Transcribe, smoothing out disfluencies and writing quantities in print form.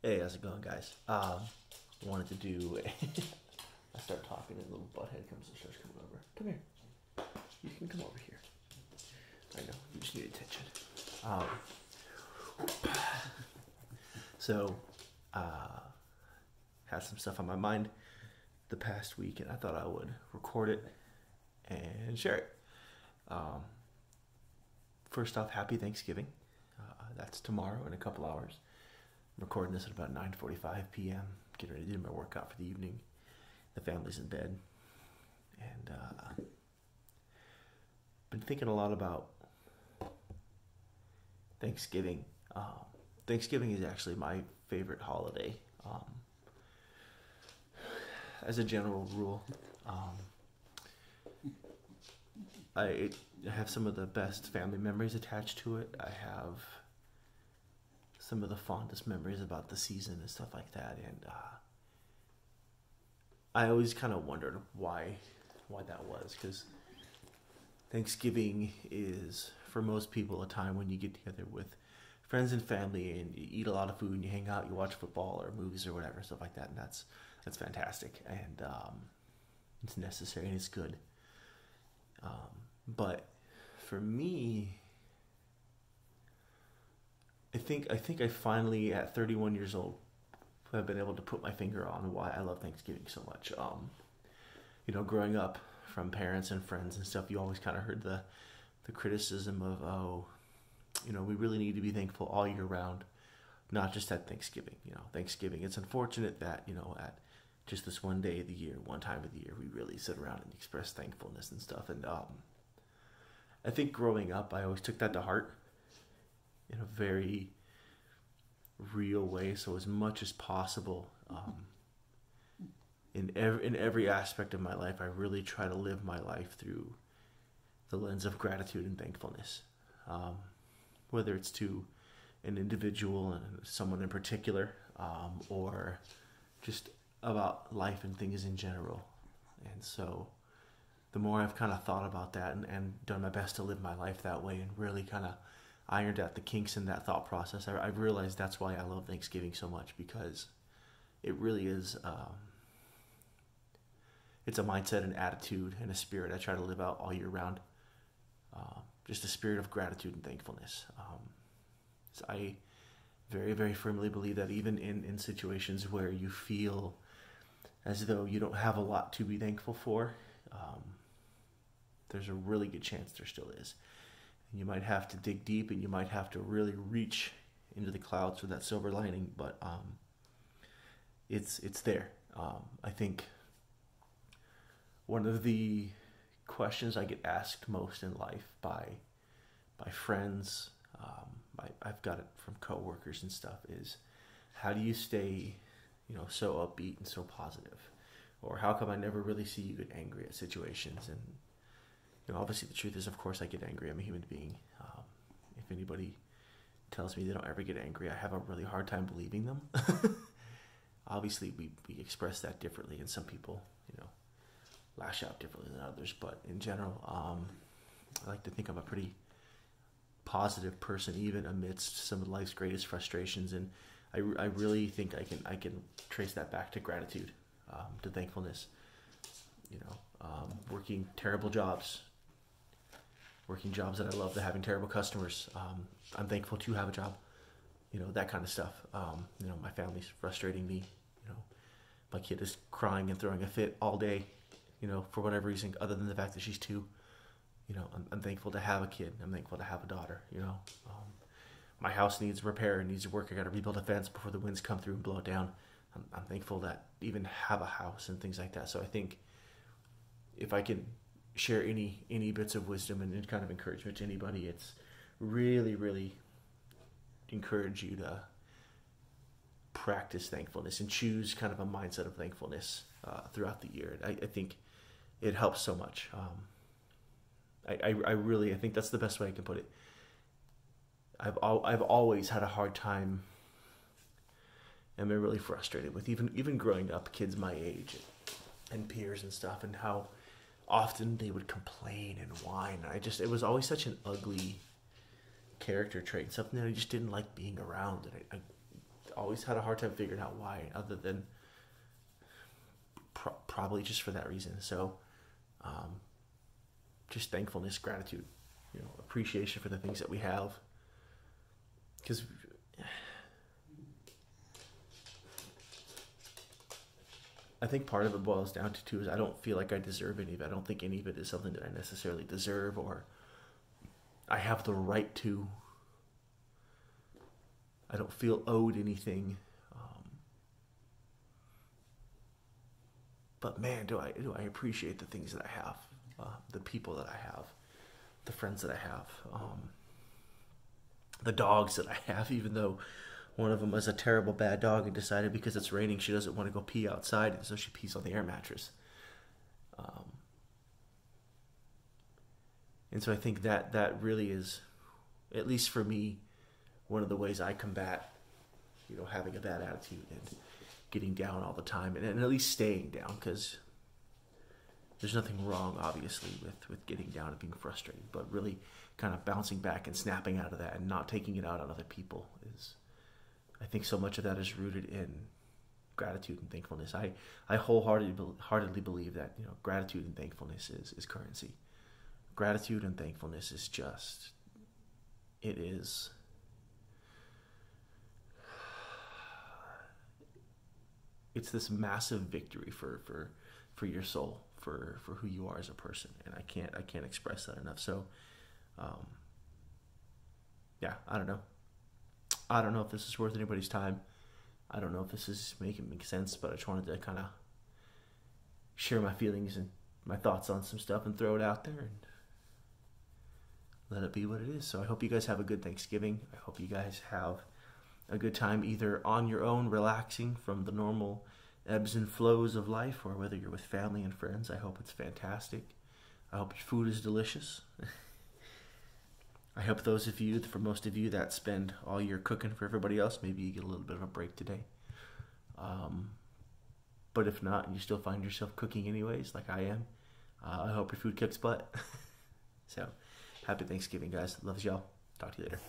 Hey, how's it going, guys? Wanted to do. I start talking, and little butthead comes and starts coming over. Come here. You can come over here. I know you just need attention. So, had some stuff on my mind the past week, and I thought I would record it and share it. First off, happy Thanksgiving. That's tomorrow in a couple hours. I'm recording this at about 9:45 p.m. Getting ready to do my workout for the evening. The family's in bed. And been thinking a lot about Thanksgiving. Thanksgiving is actually my favorite holiday. As a general rule, I have some of the best family memories attached to it. I have some of the fondest memories about the season and stuff like that, and I always kind of wondered why that was, because Thanksgiving is, for most people, a time when you get together with friends and family, and you eat a lot of food, and you hang out, you watch football or movies or whatever, stuff like that, and that's fantastic, and it's necessary and it's good. But for me, I think I finally, at 31 years old, have been able to put my finger on why I love Thanksgiving so much. Growing up from parents and friends and stuff, you always kind of heard the criticism of, we really need to be thankful all year round, not just at Thanksgiving. Thanksgiving, it's unfortunate that, at just this one day of the year, one time of the year, we really sit around and express thankfulness and stuff. And I think growing up, I always took that to heart in a very real way. So as much as possible, in every aspect of my life, I really try to live my life through the lens of gratitude and thankfulness. Whether it's to an individual and someone in particular, or just about life and things in general. And so the more I've kind of thought about that and done my best to live my life that way and really kind of ironed out the kinks in that thought process, I've realized that's why I love Thanksgiving so much, because it really is, it's a mindset, an attitude, and a spirit I try to live out all year round. Just a spirit of gratitude and thankfulness. So I very, very firmly believe that even in situations where you feel as though you don't have a lot to be thankful for, there's a really good chance there still is. And you might have to dig deep, and you might have to really reach into the clouds for that silver lining, but it's there. I think one of the questions I get asked most in life by friends, I've got it from coworkers and stuff, is how do you stay, so upbeat and so positive? Or how come I never really see you get angry at situations? And obviously the truth is, of course, I get angry. I'm a human being. If anybody tells me they don't ever get angry, I have a really hard time believing them. Obviously, we express that differently, and some people, lash out differently than others. But in general, I like to think I'm a pretty positive person, even amidst some of life's greatest frustrations. And I really think I can trace that back to gratitude, to thankfulness. Working terrible jobs, working jobs that I love, to having terrible customers. I'm thankful to have a job, that kind of stuff. My family's frustrating me. My kid is crying and throwing a fit all day, for whatever reason, other than the fact that she's 2. I'm thankful to have a kid. I'm thankful to have a daughter. My house needs repair and needs work. I got to rebuild a fence before the winds come through and blow it down. I'm thankful that even have a house and things like that. So I think if I can share any bits of wisdom and kind of encouragement to anybody, it's really, really encourage you to practice thankfulness and choose kind of a mindset of thankfulness throughout the year. I think it helps so much. I really think that's the best way I can put it. I've always had a hard time and been really frustrated with even growing up, kids my age and peers and stuff, and how often they would complain and whine. It was always such an ugly character trait, something that I just didn't like being around. And always had a hard time figuring out why, other than probably just for that reason. So, just thankfulness, gratitude, appreciation for the things that we have. Because I think part of it boils down to too is I don't feel like I deserve any of it. I don't think any of it is something that I necessarily deserve or I have the right to. I don't feel owed anything. But man, do I appreciate the things that I have, the people that I have, the friends that I have, the dogs that I have. Even though one of them is a terrible bad dog and decided because it's raining she doesn't want to go pee outside, and so she pees on the air mattress. And so I think that really is, at least for me, one of the ways I combat, having a bad attitude and getting down all the time, and at least staying down, because there's nothing wrong, obviously, with getting down and being frustrated, but really kind of bouncing back and snapping out of that and not taking it out on other people is, I think so much of that is rooted in gratitude and thankfulness. I wholeheartedly believe that gratitude and thankfulness is currency. Gratitude and thankfulness is just, it is. It's this massive victory for your soul, for who you are as a person, and I can't express that enough. So, yeah, I don't know. I don't know if this is worth anybody's time. I don't know if this is making sense, but I just wanted to kind of share my feelings and my thoughts on some stuff and throw it out there and let it be what it is. So I hope you guys have a good Thanksgiving. I hope you guys have a good time either on your own, relaxing from the normal ebbs and flows of life, or whether you're with family and friends. I hope it's fantastic. I hope your food is delicious. I hope those of you, for most of you that spend all year cooking for everybody else, maybe you get a little bit of a break today. But if not, and you still find yourself cooking anyways, like I am, I hope your food kicks butt. So, happy Thanksgiving, guys. Loves y'all. Talk to you later.